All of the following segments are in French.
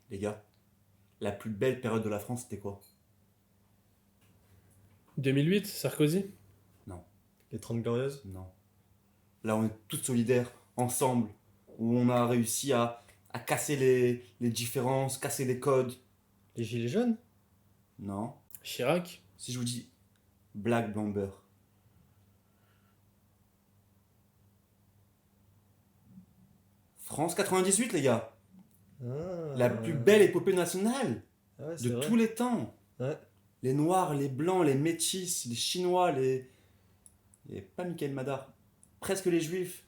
Les gars, la plus belle période de la France, c'était quoi? 2008, Sarkozy. Non, Les 30 Glorieuses. non. Là, on est tous solidaires, ensemble, où on a réussi à casser les différences, casser les codes. Les Gilets jaunes. Non. Chirac. Si je vous dis Black Blamber. France 98, les gars. Ah. La plus belle épopée nationale Ah ouais, c'est de vrai. tous les temps. Ouais. Les Noirs, les Blancs, les Métis, les Chinois, et pas Michael Madar. Presque les Juifs.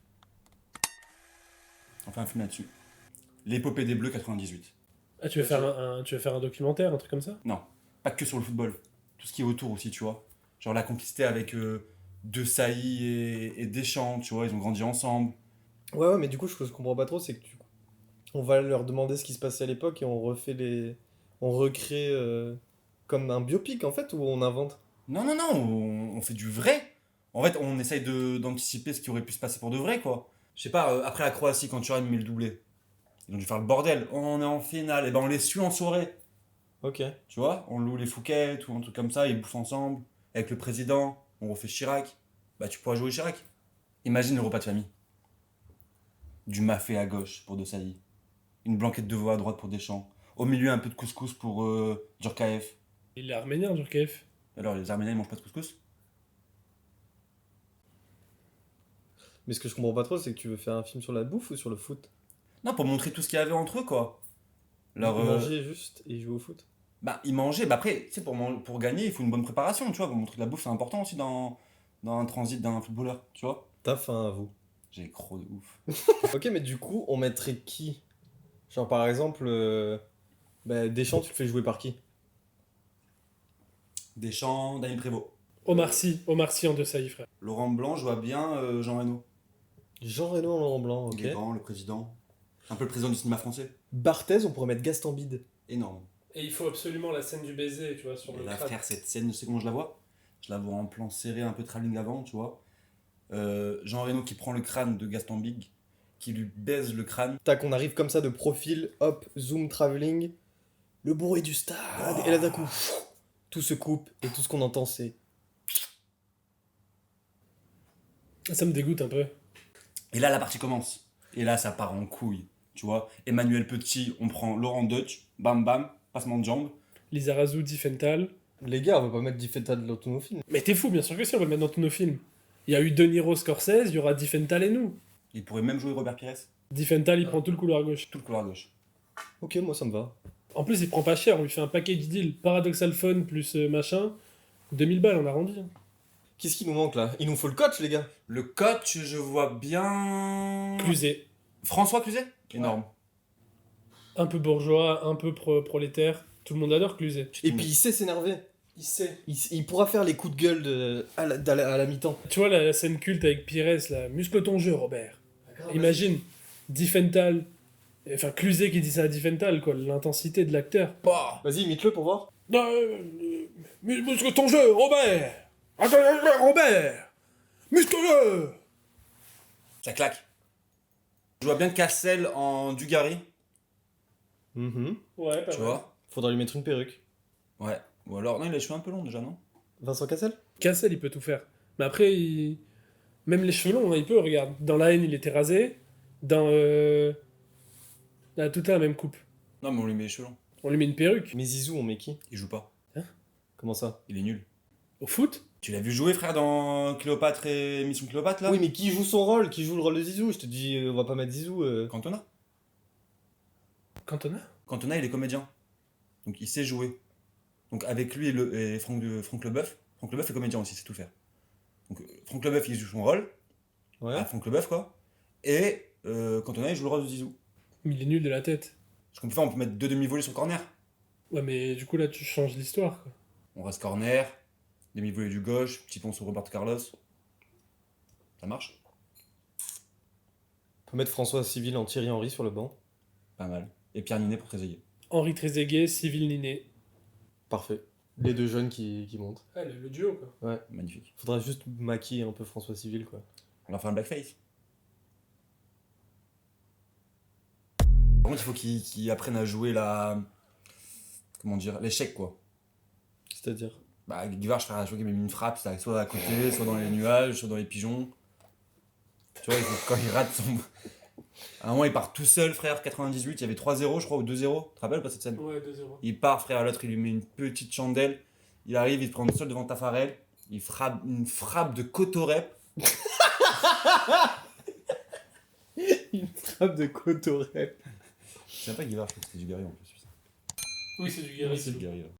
On fait un film là-dessus. L'épopée des Bleus 98. Ah, tu veux faire tu veux faire un documentaire, un truc comme ça? Non, pas que sur le football. Tout ce qui est autour aussi, tu vois. Genre la complicité avec De Sailly et Deschamps, tu vois, ils ont grandi ensemble. Ouais, mais du coup, ce que je comprends pas trop, c'est que on va leur demander ce qui se passait à l'époque et on refait les. On recrée comme un biopic en fait, ou on invente. Non, non, non, on fait du vrai. En fait, on essaye d'anticiper ce qui aurait pu se passer pour de vrai, quoi. Je sais pas, après la Croatie, quand Thuram met le doublé, ils ont dû faire le bordel. On est en finale, et ben on les suit en soirée. Ok. Tu vois, on loue les Fouquet ou un truc comme ça, ils bouffent ensemble. Avec le président, on refait Chirac. Bah, tu pourras jouer Chirac. Imagine le repas de famille. Du mafé à gauche pour De Sailly. Une blanquette de veau à droite pour Deschamps. Au milieu, un peu de couscous pour Djorkaeff. Il est arménien, Djurkaeff. Alors, les Arméniens, ils mangent pas de couscous? Mais ce que je comprends pas trop, c'est que tu veux faire un film sur la bouffe ou sur le foot. Non, pour montrer tout ce qu'il y avait entre eux, quoi. Leur, Ils mangeaient juste et ils jouaient au foot. bah, ils mangeaient. Bah, après, tu sais, pour gagner, il faut une bonne préparation, tu vois. Pour montrer que la bouffe, c'est important aussi dans un transit d'un footballeur, tu vois. T'as faim à vous. J'ai croc de ouf. Ok, mais du coup, on mettrait qui? Genre par exemple, Deschamps, tu le fais jouer par qui? Deschamps, Daniel Prévost. Omar Sy en De Sailly, frère. Laurent Blanc, je vois bien Jean Reno. Jean Reno en Laurent Blanc, ok. Il est grand, le président. Un peu le président du cinéma français. Barthez, on pourrait mettre Gaston Bide. Énorme. Et il faut absolument la scène du baiser, tu vois, sur Et le là, crâne. frère, cette scène, tu sais comment je la vois? Je la vois en plan serré, un peu travelling avant, tu vois. Jean Reno qui prend le crâne de Gaston Big, qui lui baise le crâne. Tac, on arrive comme ça de profil, hop, zoom travelling, le bruit du stade, et là d'un coup, tout se coupe, et tout ce qu'on entend c'est... Ça me dégoûte un peu. Et là, la partie commence. Et là, ça part en couille, tu vois. Emmanuel Petit, on prend Laurent Deutsch, bam bam, passement de jambes. Lizarazu, Diffenthal. Les gars, on va pas mettre Diffenthal dans tous nos films. Mais t'es fou, bien sûr que si, on va le mettre dans tous nos films. Il y a eu De Niro, Scorsese, il y aura Diffenthal et nous. Il pourrait même jouer Robert Pires, Diffenthal, il prend tout le couloir gauche. tout le couloir gauche. Ok, moi ça me va. En plus, il prend pas cher, on lui fait un package deal. Paradoxal Phone plus machin. 2000 balles, on arrondit. Qu'est-ce qui nous manque là? Il nous faut le coach, les gars. Le coach, je vois bien. Cluzet. François Cluzet. Énorme. Un peu bourgeois, un peu prolétaire. Tout le monde adore Cluzet. Et puis il sait s'énerver. Il sait. Il pourra faire les coups de gueule à la mi-temps. Tu vois la scène culte avec Pires, là. Muscle ton jeu, Robert. Imagine, Diffenthal. Enfin, Cluzet qui dit ça à Diffenthal, quoi. L'intensité de l'acteur. Bah. Vas-y, imite-le pour voir. Muscle ton jeu, Robert. Attends, Robert. Muscle-le. Ça claque. Je vois bien Cassel en Dugarry, Ouais, pas tu mal. vois. Faudra lui mettre une perruque. Ouais. Ou alors, non, il a les cheveux un peu longs déjà, non? Vincent Cassel? Cassel, il peut tout faire. Mais après, même les cheveux longs, hein, il peut, regarde. Dans La Haine, il était rasé. Dans... Là, tout est la même coupe. Non, mais on lui met les cheveux longs. On lui met une perruque. Mais Zizou, on met qui? Il joue pas. Comment ça? Il est nul. Au foot. Tu l'as vu jouer, frère, dans Cléopâtre et Mission Cléopâtre, là? Oui, mais qui joue son rôle? Qui joue le rôle de Zizou? Je te dis, on va pas mettre Zizou. Cantona. Cantona. Cantona, il est comédien. Donc, il sait jouer. Donc, avec lui et Franck Leboeuf. Franck Leboeuf est comédien aussi, c'est tout faire. Donc, Franck Leboeuf, il joue son rôle. Ouais. À Franck Leboeuf, quoi. Et Cantona, il joue le rôle de Zizou. Mais il est nul de la tête. Ce qu'on peut faire, on peut mettre 2 demi-volées sur corner. Ouais, mais du coup, là, tu changes l'histoire, quoi. On reste corner, demi-volée du gauche, petit pont sur Roberto Carlos. Ça marche? On peut mettre François Civil en Thierry Henry sur le banc. Pas mal. Et Pierre Ninet pour Trezeguet. Henri Trezeguet, Civil Ninet. Parfait. Les deux jeunes qui montent. Ah, le duo, quoi. Ouais. Magnifique. Faudra juste maquiller un peu François Civil, quoi. On va faire un blackface. Par contre, il faut qu'il apprenne à jouer comment dire, l'échec, quoi. C'est-à-dire. Bah, Guevara, je ferais qu'il met une frappe, soit à côté, soit dans les nuages, soit dans les pigeons. Tu vois, quand il rate son. À un moment, il part tout seul, frère, 98, il y avait 3-0, je crois, ou 2-0. Tu te rappelles pas cette scène? Ouais, 2-0. Il part, frère, l'autre, il lui met une petite chandelle. Il arrive, il se prend seul devant Tafarel. Il frappe une frappe de cotorep. Une frappe de cotorep. C'est pas Guevara, je crois que c'était du Guerrier en plus. Oui, c'est du Ouais, guerrier. c'est le Guerrier.